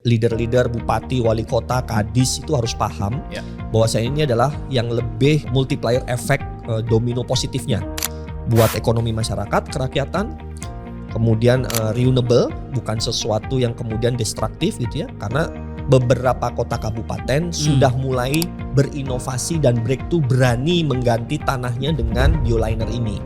leader-leader, bupati, wali kota, kadis itu harus paham bahwasanya ini adalah yang lebih multiplier efek domino positifnya buat ekonomi masyarakat, kerakyatan. Kemudian renewable, bukan sesuatu yang kemudian destruktif gitu ya, karena beberapa kota kabupaten sudah mulai berinovasi dan breakthrough berani mengganti tanahnya dengan bioliner ini.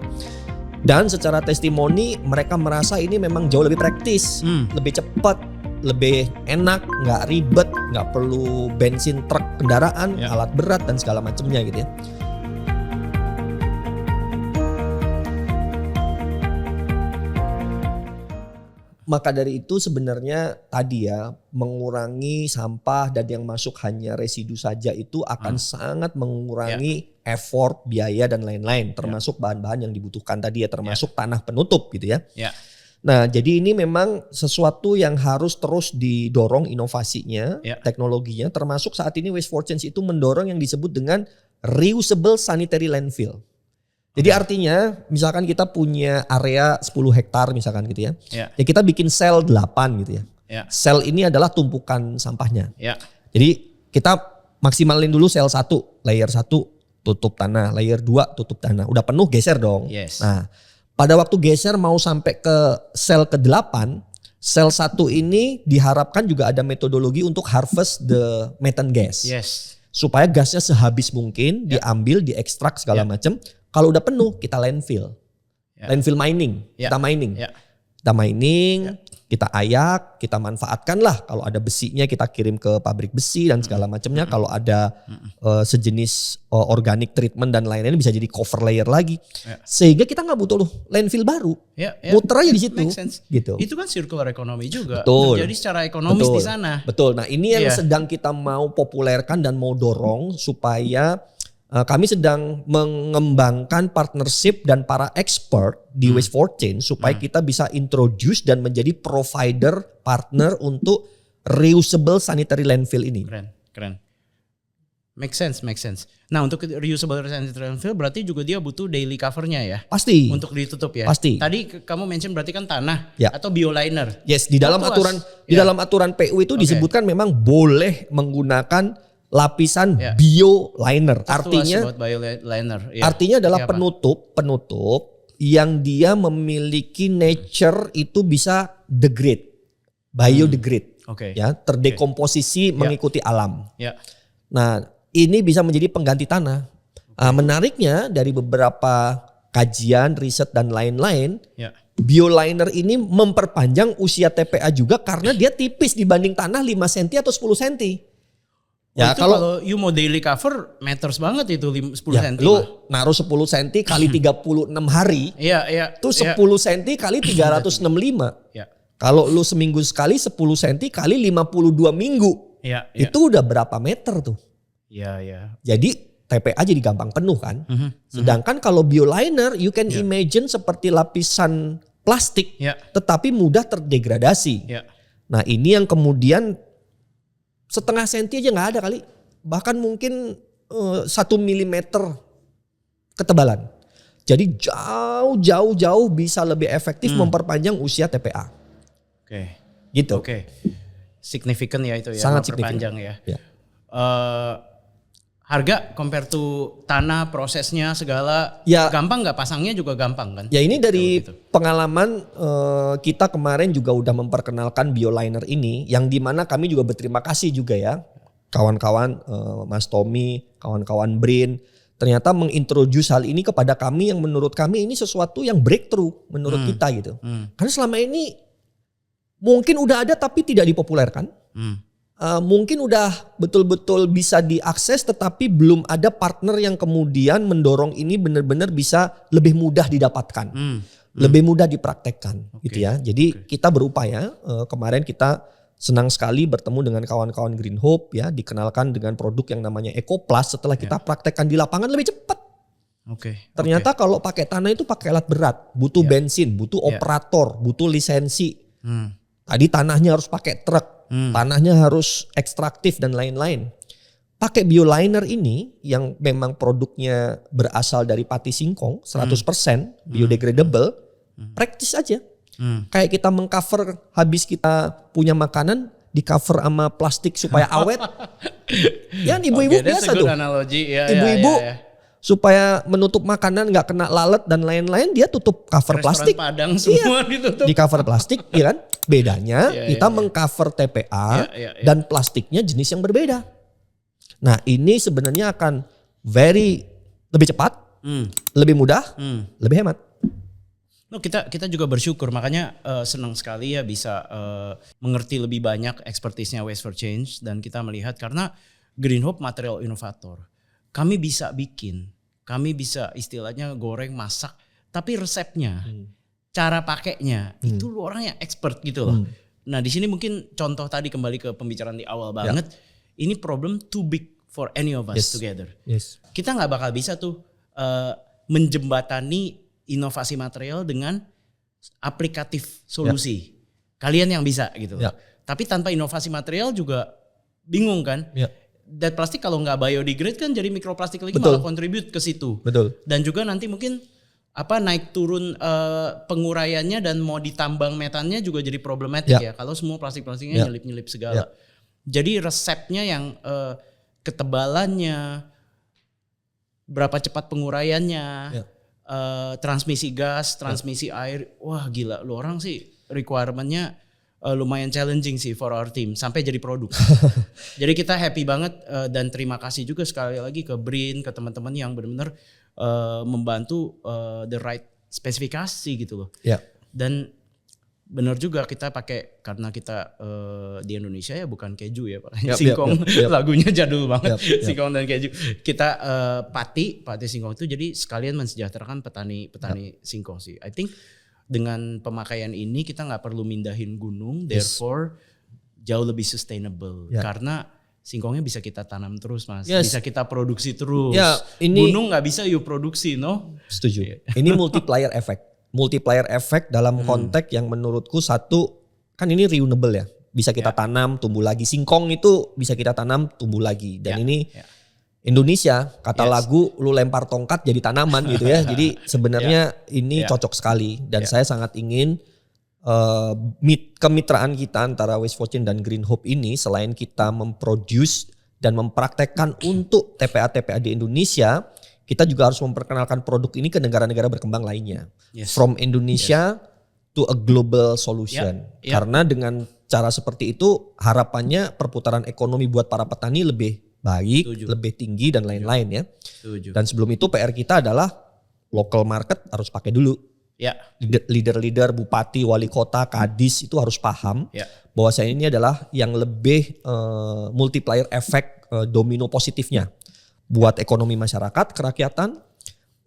Dan secara testimoni mereka merasa ini memang jauh lebih praktis, lebih cepat, lebih enak, nggak ribet, nggak perlu bensin truk kendaraan, alat berat dan segala macamnya gitu ya. Maka dari itu sebenarnya tadi ya, mengurangi sampah dan yang masuk hanya residu saja itu akan sangat mengurangi effort, biaya dan lain-lain, termasuk bahan-bahan yang dibutuhkan tadi ya, termasuk tanah penutup gitu ya. Nah, jadi ini memang sesuatu yang harus terus didorong inovasinya, teknologinya, termasuk saat ini Waste for Change itu mendorong yang disebut dengan reusable sanitary landfill. Jadi artinya misalkan kita punya area 10 hektar misalkan gitu ya. Ya kita bikin sel 8 gitu ya. Sel ini adalah tumpukan sampahnya. Jadi kita maksimalin dulu sel 1, layer 1 tutup tanah, layer 2 tutup tanah. Udah penuh geser dong. Nah, pada waktu geser mau sampai ke sel ke-8, sel 1 ini diharapkan juga ada metodologi untuk harvest the methane gas. Supaya gasnya sehabis mungkin diambil, diekstrak segala macam. Kalau udah penuh kita landfill. Landfill mining, kita mining. Kita mining, kita ayak, kita manfaatkan lah. Kalau ada besinya kita kirim ke pabrik besi dan segala macamnya. Kalau ada sejenis organic treatment dan lain-lain bisa jadi cover layer lagi. Sehingga kita nggak butuh landfill baru. Muter aja di situ. Gitu. Itu kan circular economy juga. Jadi secara ekonomis di sana. Betul. Nah ini yang sedang kita mau populerkan dan mau dorong supaya kami sedang mengembangkan partnership dan para expert di Waste for Change supaya kita bisa introduce dan menjadi provider partner untuk reusable sanitary landfill ini. Keren. Make sense. Nah untuk reusable sanitary landfill berarti juga dia butuh daily covernya ya? Pasti. Untuk ditutup ya? Pasti. Tadi kamu mention berarti kan tanah atau bioliner. Yes, di dalam dalam aturan PU itu disebutkan memang boleh menggunakan lapisan bioliner. Artinya adalah penutup yang dia memiliki nature itu bisa degrade, biodegrade, ya, terdekomposisi mengikuti alam. Nah, ini bisa menjadi pengganti tanah. Menariknya dari beberapa kajian, riset dan lain-lain, bioliner ini memperpanjang usia TPA juga karena dia tipis dibanding tanah 5 cm atau 10 cm. Ya kalau you mau daily cover matters banget itu 10 cm. Lu naruh 10 cm kali 36 hari. Itu 10 cm kali 365. Kalau lu seminggu sekali 10 cm kali 52 minggu. Itu udah berapa meter tuh? Jadi TPA jadi gampang penuh kan. Sedangkan kalau bioliner you can imagine seperti lapisan plastik tetapi mudah terdegradasi. Nah ini yang kemudian setengah senti aja nggak ada kali, bahkan mungkin 1 milimeter ketebalan. Jadi jauh bisa lebih efektif memperpanjang usia TPA. Gitu. Signifikan ya itu ya. Sangat memperpanjang ya. Harga compare to tanah, prosesnya segala gampang nggak, pasangnya juga gampang kan? Ya ini dari pengalaman kita kemarin juga udah memperkenalkan bioliner ini, yang dimana kami juga berterima kasih juga ya kawan-kawan Mas Tommy, kawan-kawan Brin, ternyata mengintroduce hal ini kepada kami yang menurut kami ini sesuatu yang breakthrough menurut kita gitu. Karena selama ini mungkin udah ada tapi tidak dipopulerkan. Mungkin udah betul-betul bisa diakses tetapi belum ada partner yang kemudian mendorong ini benar-benar bisa lebih mudah didapatkan, lebih mudah dipraktekkan gitu ya. Jadi kita berupaya, kemarin kita senang sekali bertemu dengan kawan-kawan Green Hope ya, dikenalkan dengan produk yang namanya EcoPlus. Setelah kita praktekkan di lapangan lebih cepat. Ternyata kalau pakai tanah itu pakai alat berat, butuh bensin, butuh operator, butuh lisensi. Tadi tanahnya harus pakai truk. Tanahnya harus ekstraktif dan lain-lain. Pakai bioliner ini yang memang produknya berasal dari pati singkong 100% biodegradable, praktis aja. Kayak kita mengcover habis kita punya makanan, di cover sama plastik supaya awet. Ya ibu-ibu biasa tuh. Ibu-ibu supaya menutup makanan nggak kena lalat dan lain-lain, dia tutup cover Restoran plastik. Padang semua ditutup. Di cover plastik, ya kan? Bedanya kita mengcover TPA dan plastiknya jenis yang berbeda. Nah ini sebenarnya akan lebih cepat, lebih mudah, lebih hemat. Kita juga bersyukur, makanya senang sekali ya bisa mengerti lebih banyak expertise-nya Waste for Change, dan kita melihat karena Green Hope material inovator. Kami bisa bikin, kami bisa istilahnya goreng, masak, tapi resepnya, cara pakainya itu lu orang yang expert gitu loh. Nah di sini mungkin contoh tadi kembali ke pembicaraan di awal banget, ini problem too big for any of us together. Kita nggak bakal bisa tuh menjembatani inovasi material dengan aplikatif solusi. Kalian yang bisa gitu. Tapi tanpa inovasi material juga bingung kan. Dan plastik kalau nggak biodegrade kan jadi mikroplastik lagi, malah kontribut ke situ. Dan juga nanti mungkin naik turun penguraiannya dan mau ditambang metannya juga jadi problematik ya. Kalau semua plastik-plastiknya nyelip-nyelip segala. Jadi resepnya yang ketebalannya, berapa cepat penguraiannya, transmisi gas, transmisi air, wah gila, lu orang sih requirement-nya lumayan challenging sih for our team sampai jadi produk. Jadi kita happy banget dan terima kasih juga sekali lagi ke Brin, ke teman-teman yang benar-benar membantu the right spesifikasi gitu loh. Dan benar juga kita pakai, karena kita di Indonesia ya bukan keju ya Pak. Singkong lagunya jadul banget. Singkong dan keju. Kita pati singkong itu, jadi sekalian mensejahterakan petani singkong sih. I think dengan pemakaian ini kita nggak perlu mindahin gunung, therefore jauh lebih sustainable karena singkongnya bisa kita tanam terus Mas, bisa kita produksi terus. Gunung nggak bisa you produksi, no? Setuju. Ini multiplier effect dalam konteks yang menurutku, satu kan ini renewable ya, bisa kita tanam tumbuh lagi. Singkong itu bisa kita tanam tumbuh lagi, dan ini Indonesia, kata lagu, lu lempar tongkat jadi tanaman gitu ya. Jadi sebenarnya ini cocok sekali, dan saya sangat ingin kemitraan kita antara Waste for Change dan Green Hope ini, selain kita memproduce dan mempraktekkan untuk TPA-TPA di Indonesia, kita juga harus memperkenalkan produk ini ke negara-negara berkembang lainnya. From Indonesia to a global solution. Karena dengan cara seperti itu harapannya perputaran ekonomi buat para petani lebih baik, lebih tinggi dan lain-lain ya. Dan sebelum itu PR kita adalah local market harus pakai dulu. Leader-leader, bupati, wali kota, kadis itu harus paham bahwa ini adalah yang lebih multiplier effect, domino positifnya buat ekonomi masyarakat, kerakyatan.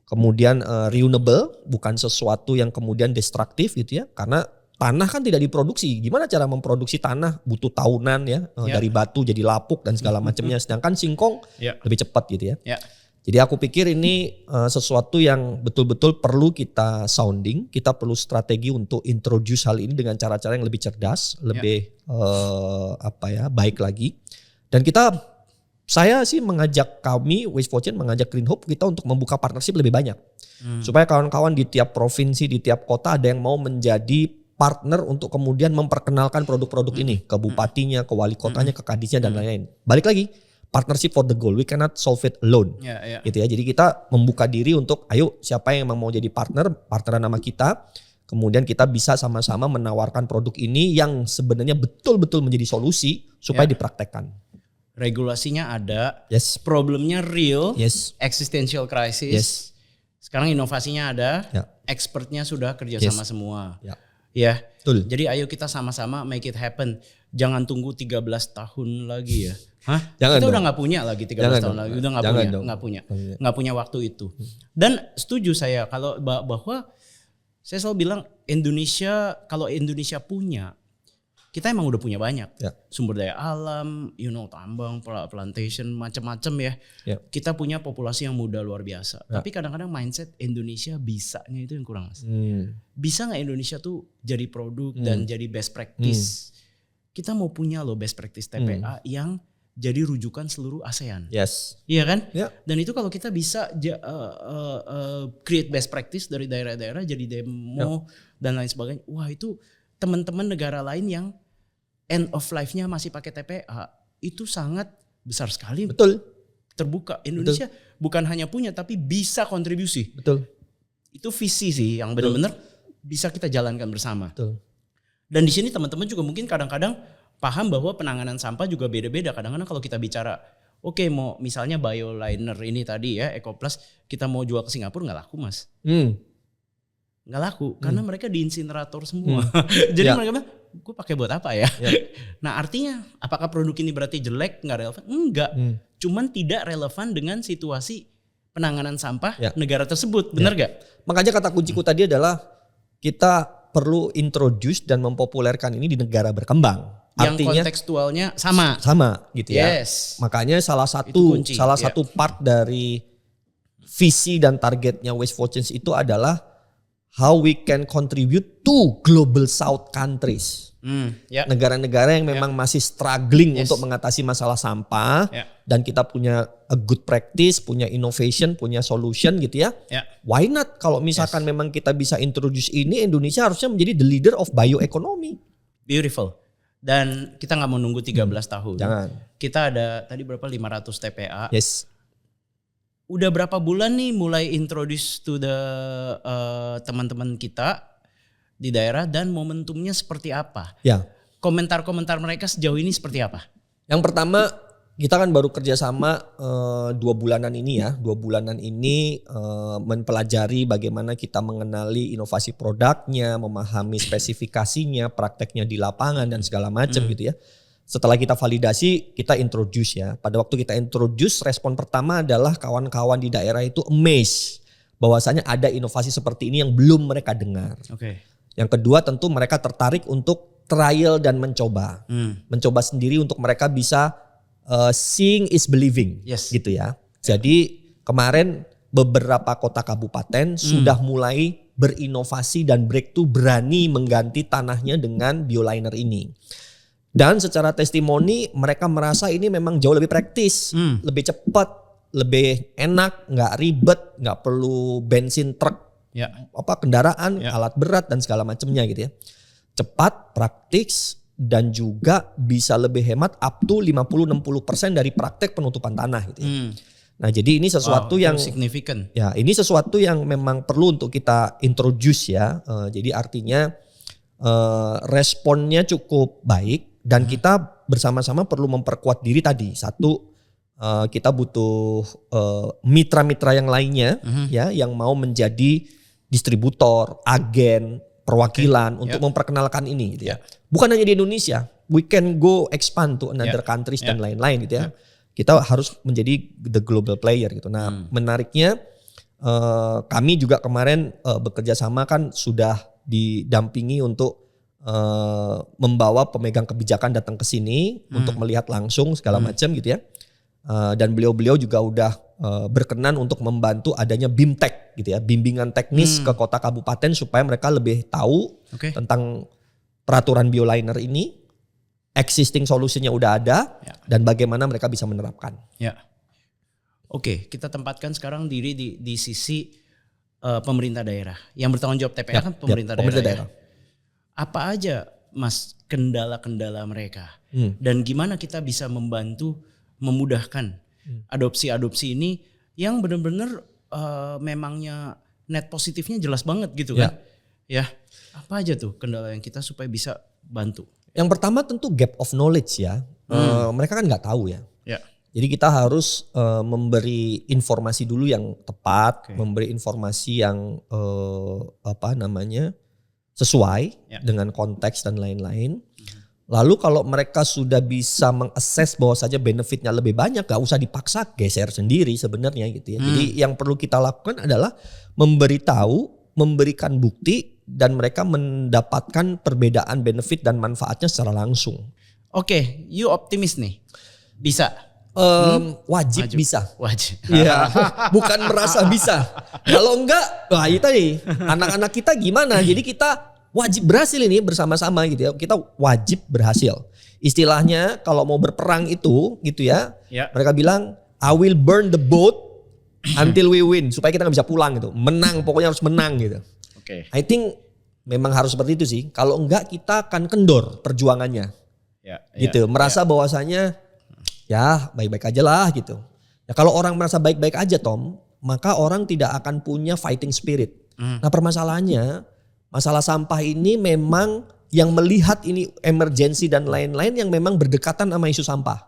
Kemudian renewable, bukan sesuatu yang kemudian destruktif gitu ya, karena tanah kan tidak diproduksi. Gimana cara memproduksi tanah? Butuh tahunan ya, dari batu jadi lapuk dan segala macamnya. Sedangkan singkong lebih cepat gitu ya. Jadi aku pikir ini sesuatu yang betul-betul perlu kita sounding. Kita perlu strategi untuk introduce hal ini dengan cara-cara yang lebih cerdas, lebih baik lagi. Dan saya sih mengajak kami, Waste for Change mengajak Green Hope kita untuk membuka partnership lebih banyak. Supaya kawan-kawan di tiap provinsi, di tiap kota ada yang mau menjadi partner untuk kemudian memperkenalkan produk-produk ini ke bupatinya, ke wali kotanya, ke kadisnya dan lain-lain. Balik lagi, partnership for the goal. We cannot solve it alone. Gitu ya. Jadi kita membuka diri untuk ayo siapa yang mau jadi partneran sama kita. Kemudian kita bisa sama-sama menawarkan produk ini yang sebenarnya betul-betul menjadi solusi supaya dipraktekkan. Regulasinya ada, problemnya real, existential crisis. Sekarang inovasinya ada, expertnya sudah kerjasama semua. Ya, betul. Jadi ayo kita sama-sama make it happen. Jangan tunggu 13 tahun lagi ya. Kita udah gak punya lagi 13 tahun lagi. Udah gak punya waktu itu. Dan setuju saya kalau bahwa saya selalu bilang kalau Indonesia punya, kita emang udah punya banyak. Sumber daya alam, tambang, plantation, macam-macam ya. Kita punya populasi yang muda luar biasa. Tapi kadang-kadang mindset Indonesia bisanya itu yang kurang. Bisa gak Indonesia tuh jadi produk dan jadi best practice? Kita mau punya loh best practice TPA yang jadi rujukan seluruh ASEAN. Iya kan? Dan itu kalau kita bisa create best practice dari daerah-daerah, jadi demo dan lain sebagainya. Wah itu teman-teman negara lain yang end of life-nya masih pakai TPA itu sangat besar sekali. Betul. Terbuka. Indonesia bukan hanya punya tapi bisa kontribusi. Betul. Itu visi sih yang benar-benar bisa kita jalankan bersama. Betul. Dan di sini teman-teman juga mungkin kadang-kadang paham bahwa penanganan sampah juga beda-beda. Kadang-kadang kalau kita bicara, oke, mau misalnya bioliner ini tadi ya, EcoPlus, kita mau jual ke Singapura nggak laku mas. Nggak laku karena mereka di insinerator semua. Jadi mereka bilang, gue pakai buat apa ya? Nah artinya apakah produk ini berarti jelek, nggak relevan? Enggak, cuman tidak relevan dengan situasi penanganan sampah negara tersebut, benar gak? Makanya kata kunciku tadi adalah kita perlu introduce dan mempopulerkan ini di negara berkembang. Yang artinya kontekstualnya sama gitu ya. Makanya salah satu part dari visi dan targetnya Waste for Change itu adalah how we can contribute to global south countries. Negara-negara yang memang masih struggling untuk mengatasi masalah sampah dan kita punya a good practice, punya innovation, punya solution gitu ya. Why not kalau misalkan memang kita bisa introduce ini, Indonesia harusnya menjadi the leader of bioeconomy. Beautiful. Dan kita nggak mau nunggu 13 tahun. Jangan. Kita ada tadi berapa 500 TPA. Yes. Udah berapa bulan nih mulai introduce to the teman-teman kita di daerah dan momentumnya seperti apa? Ya. Komentar-komentar mereka sejauh ini seperti apa? Yang pertama kita kan baru kerjasama 2 bulanan ini ya. 2 bulanan ini mempelajari bagaimana kita mengenali inovasi produknya, memahami spesifikasinya, prakteknya di lapangan dan segala macam gitu ya. Setelah kita validasi, kita introduce ya. Pada waktu kita introduce, respon pertama adalah kawan-kawan di daerah itu amazed bahwasanya ada inovasi seperti ini yang belum mereka dengar. Yang kedua tentu mereka tertarik untuk trial dan mencoba. Mencoba sendiri untuk mereka bisa seeing is believing gitu ya. Jadi kemarin beberapa kota kabupaten sudah mulai berinovasi dan breakthrough berani mengganti tanahnya dengan bioliner ini. Dan secara testimoni mereka merasa ini memang jauh lebih praktis, lebih cepat, lebih enak, nggak ribet, nggak perlu bensin truk, kendaraan, alat berat dan segala macamnya gitu ya. Cepat, praktis, dan juga bisa lebih hemat up to 50-60% dari praktek penutupan tanah gitu ya. Nah jadi ini sesuatu yang signifikan. Ya ini sesuatu yang memang perlu untuk kita introduce ya. Jadi artinya responnya cukup baik. Dan kita bersama-sama perlu memperkuat diri tadi. Satu, kita butuh mitra-mitra yang lainnya ya, yang mau menjadi distributor, agen, perwakilan untuk memperkenalkan ini gitu ya. Bukan hanya di Indonesia, we can go expand to another countries dan lain-lain gitu ya. Kita harus menjadi the global player gitu. Nah, menariknya kami juga kemarin bekerja sama kan sudah didampingi untuk membawa pemegang kebijakan datang ke sini untuk melihat langsung segala macam gitu ya. Dan beliau-beliau juga udah berkenan untuk membantu adanya BIMTEK gitu ya, bimbingan teknis ke kota kabupaten supaya mereka lebih tahu tentang peraturan bioliner ini, existing solusinya udah ada dan bagaimana mereka bisa menerapkan. Oke, kita tempatkan sekarang diri di sisi pemerintah daerah. Yang bertanggung jawab TPA kan pemerintah daerah. Apa aja mas kendala-kendala mereka dan gimana kita bisa membantu memudahkan adopsi ini yang benar-benar memangnya net positifnya jelas banget gitu kan ya. Apa aja tuh kendala yang kita supaya bisa bantu? Yang pertama tentu gap of knowledge ya. Mereka kan nggak tahu ya. Jadi kita harus memberi informasi dulu yang tepat, memberi informasi yang sesuai dengan konteks dan lain-lain. Lalu kalau mereka sudah bisa mengakses bahwa saja benefitnya lebih banyak, gak usah dipaksa geser sendiri sebenarnya gitu ya. Jadi yang perlu kita lakukan adalah memberitahu, memberikan bukti dan mereka mendapatkan perbedaan benefit dan manfaatnya secara langsung. Oke, you optimis nih? Bisa? Wajib bisa. Wajib. Iya, bukan merasa bisa. Kalau enggak, wah itu nih anak-anak kita gimana? Jadi kita wajib berhasil ini bersama-sama gitu ya. Kita wajib berhasil. Istilahnya kalau mau berperang itu gitu ya. Mereka bilang I will burn the boat until we win, supaya kita nggak bisa pulang gitu. Menang, pokoknya harus menang gitu. I think memang harus seperti itu sih. Kalau enggak kita akan kendor perjuangannya. gitu. Merasa bahwasanya ya baik-baik aja lah gitu. Ya kalau orang merasa baik-baik aja Tom, maka orang tidak akan punya fighting spirit. Nah permasalahannya, masalah sampah ini memang yang melihat ini emergensi dan lain-lain yang memang berdekatan sama isu sampah.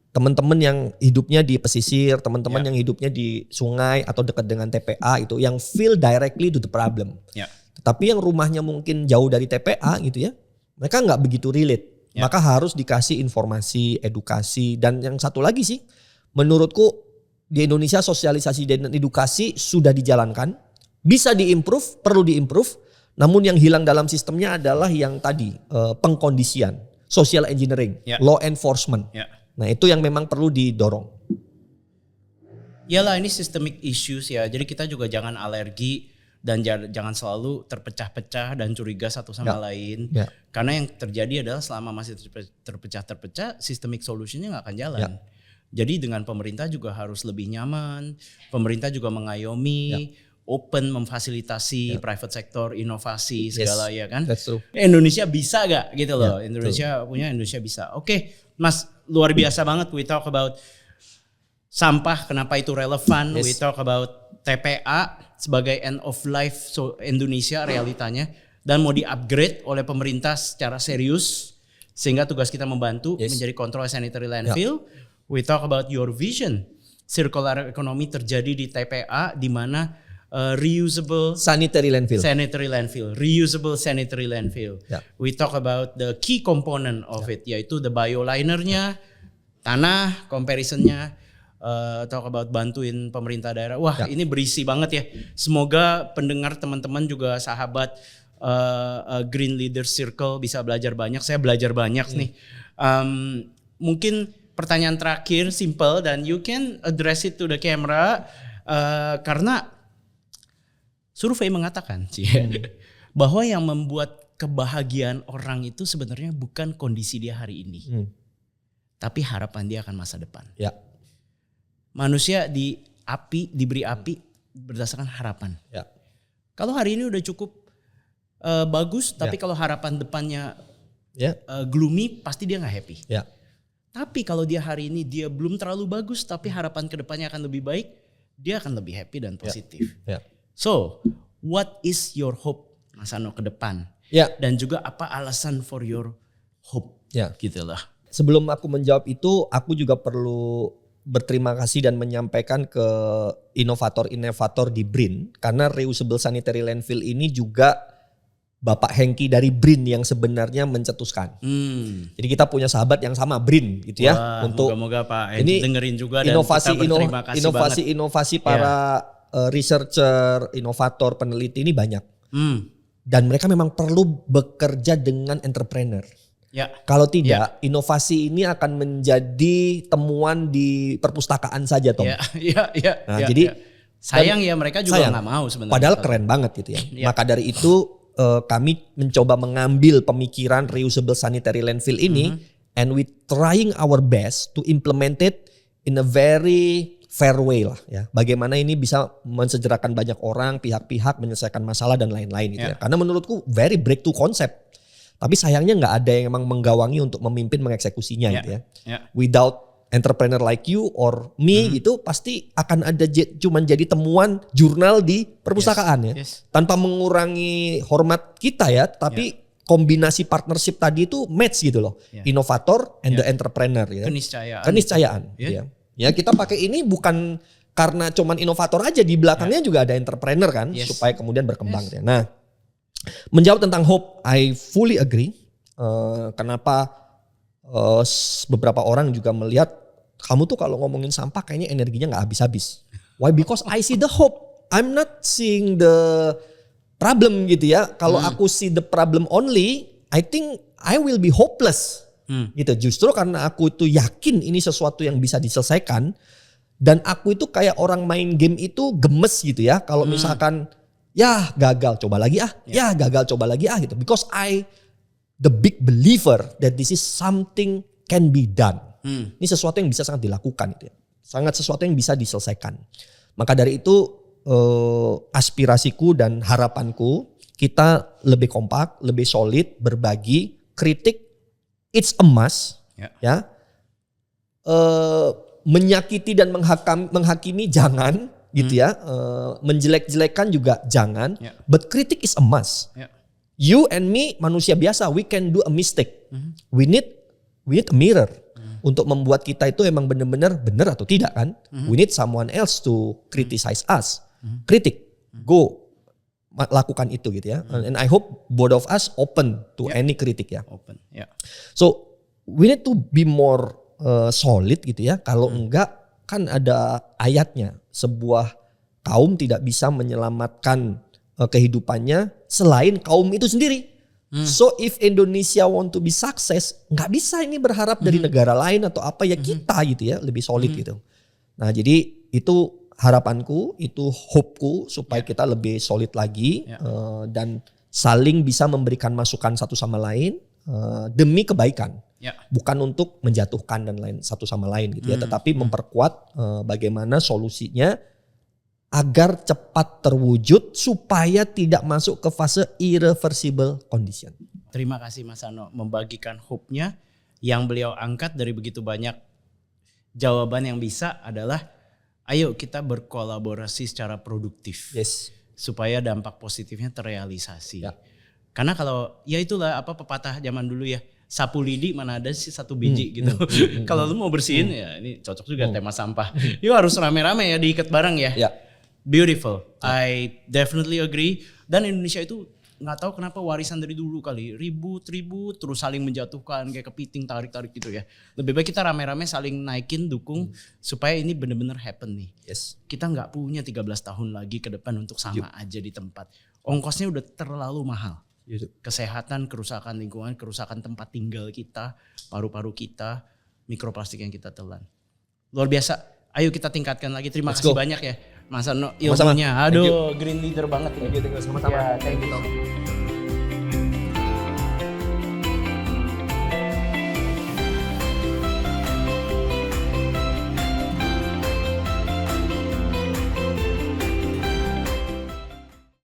Teman-teman yang hidupnya di pesisir, teman-teman yang hidupnya di sungai atau dekat dengan TPA itu yang feel directly to the problem. Tetapi yang rumahnya mungkin jauh dari TPA gitu ya, mereka nggak begitu relate. Maka harus dikasih informasi, edukasi, dan yang satu lagi sih, menurutku di Indonesia sosialisasi dan edukasi sudah dijalankan, bisa diimprove, perlu diimprove. Namun yang hilang dalam sistemnya adalah yang tadi pengkondisian, social engineering, law enforcement. Nah itu yang memang perlu didorong. Yalah ini systemic issues ya, jadi kita juga jangan alergi. Dan jangan selalu terpecah-pecah dan curiga satu sama lain. Karena yang terjadi adalah selama masih terpecah-terpecah, systemic solutionnya gak akan jalan. Jadi dengan pemerintah juga harus lebih nyaman. Pemerintah juga mengayomi, open, memfasilitasi private sector, inovasi segala ya kan. Indonesia bisa gak gitu loh. Indonesia bisa. Oke, Mas, luar biasa banget. We talk about sampah, kenapa itu relevan. We talk about TPA sebagai end of life Indonesia realitanya, dan mau di-upgrade oleh pemerintah secara serius sehingga tugas kita membantu menjadi control sanitary landfill. We talk about your vision. Circular economy terjadi di TPA di mana reusable sanitary landfill, reusable sanitary landfill. We talk about the key component of it, yaitu the biolinernya, tanah, comparisonnya. Talk about bantuin pemerintah daerah. Wah ini berisi banget ya. Semoga pendengar teman-teman juga sahabat Green Leaders Circle bisa belajar banyak. Saya belajar banyak nih. Mungkin pertanyaan terakhir simple dan you can address it to the camera. Karena survei mengatakan bahwa yang membuat kebahagiaan orang itu sebenarnya bukan kondisi dia hari ini. Tapi harapan dia akan masa depan. Manusia diberi api berdasarkan harapan. Kalau hari ini udah cukup bagus, tapi kalau harapan depannya gloomy, pasti dia nggak happy. Tapi kalau dia hari ini dia belum terlalu bagus, tapi harapan kedepannya akan lebih baik, dia akan lebih happy dan positif. So, what is your hope, Mas Ano, ke depan? Dan juga apa alasan for your hope? Gitu lah. Sebelum aku menjawab itu, aku juga perlu berterima kasih dan menyampaikan ke inovator-inovator di BRIN, karena reusable sanitary landfill ini juga Bapak Hengki dari BRIN yang sebenarnya mencetuskan. Jadi kita punya sahabat yang sama BRIN gitu ya. Wah, untuk moga-moga Pak Hengki dengerin juga dan inovasi, kita berterima kasih banget. Inovasi para researcher, inovator, peneliti ini banyak. Dan mereka memang perlu bekerja dengan entrepreneur. Kalau tidak, inovasi ini akan menjadi temuan di perpustakaan saja, Tom. Jadi sayang ya, mereka juga nggak mau sebenarnya. Padahal keren banget gitu ya. Maka dari itu kami mencoba mengambil pemikiran reusable sanitary landfill ini, and we trying our best to implement it in a very fair way lah ya. Bagaimana ini bisa mensejahterakan banyak orang, pihak-pihak menyelesaikan masalah dan lain-lain gitu ya. Karena menurutku very breakthrough concept. Tapi sayangnya nggak ada yang emang menggawangi untuk memimpin mengeksekusinya gitu ya. Without entrepreneur like you or me gitu, pasti akan ada cuman jadi temuan jurnal di perpustakaan ya. Tanpa mengurangi hormat kita ya, tapi kombinasi partnership tadi itu match gitu loh. Inovator and the entrepreneur ya. Keniscayaan. Ya kita pakai ini bukan karena cuman inovator aja, di belakangnya juga ada entrepreneur kan, supaya kemudian berkembang ya. Nah, menjawab tentang hope, I fully agree. Kenapa beberapa orang juga melihat kamu tuh kalau ngomongin sampah kayaknya energinya nggak habis-habis. Why? Because I see the hope. I'm not seeing the problem gitu ya. Kalau aku see the problem only, I think I will be hopeless. Gitu. Justru karena aku itu yakin ini sesuatu yang bisa diselesaikan, dan aku itu kayak orang main game itu gemes gitu ya. Kalau misalkan ya gagal coba lagi ya gagal coba lagi gitu. Because I the big believer that this is something can be done. Ini sesuatu yang bisa sangat dilakukan itu ya. Sangat sesuatu yang bisa diselesaikan. Maka dari itu aspirasiku dan harapanku kita lebih kompak, lebih solid, berbagi, kritik, it's a must. Ya. Menyakiti dan menghakimi jangan gitu ya. Menjelek-jelekan juga jangan. But critic is a must. You and me manusia biasa, we can do a mistake. We need a mirror untuk membuat kita itu emang benar-benar benar atau tidak kan. We need someone else to criticize us. Kritik, go lakukan itu gitu ya. And I hope both of us open to any kritik ya. So we need to be more solid gitu ya. Kalau enggak kan ada ayatnya, sebuah kaum tidak bisa menyelamatkan kehidupannya selain kaum itu sendiri. So if Indonesia want to be success, nggak bisa ini berharap dari negara lain atau apa ya, kita gitu ya lebih solid gitu. Nah jadi itu harapanku, itu hopeku supaya kita lebih solid lagi dan saling bisa memberikan masukan satu sama lain demi kebaikan. Bukan untuk menjatuhkan dan lain satu sama lain gitu ya, tetapi memperkuat bagaimana solusinya agar cepat terwujud supaya tidak masuk ke fase irreversible condition. Terima kasih Mas Ano membagikan hope-nya yang beliau angkat dari begitu banyak jawaban yang bisa adalah ayo kita berkolaborasi secara produktif. Supaya dampak positifnya terrealisasi. Karena kalau ya itulah apa pepatah zaman dulu ya, sapu lidi mana ada sih satu biji gitu. Kalau lu mau bersihin ya ini cocok juga tema sampah. Yuk harus rame-rame ya, diikat bareng ya. Beautiful. I definitely agree. Dan Indonesia itu nggak tahu kenapa warisan dari dulu kali, ribut terus saling menjatuhkan kayak kepiting tarik gitu ya. Lebih baik kita rame-rame saling naikin, dukung supaya ini benar-benar happen nih. Kita nggak punya 13 tahun lagi ke depan untuk sama aja di tempat. Ongkosnya udah terlalu mahal. Kesehatan, kerusakan lingkungan, kerusakan tempat tinggal kita, paru-paru kita, mikroplastik yang kita telan. Luar biasa. Ayo kita tingkatkan lagi. Terima kasih banyak ya Mas Ano ilmunya. Aduh, green leader banget ini. Sama-sama. Thank you.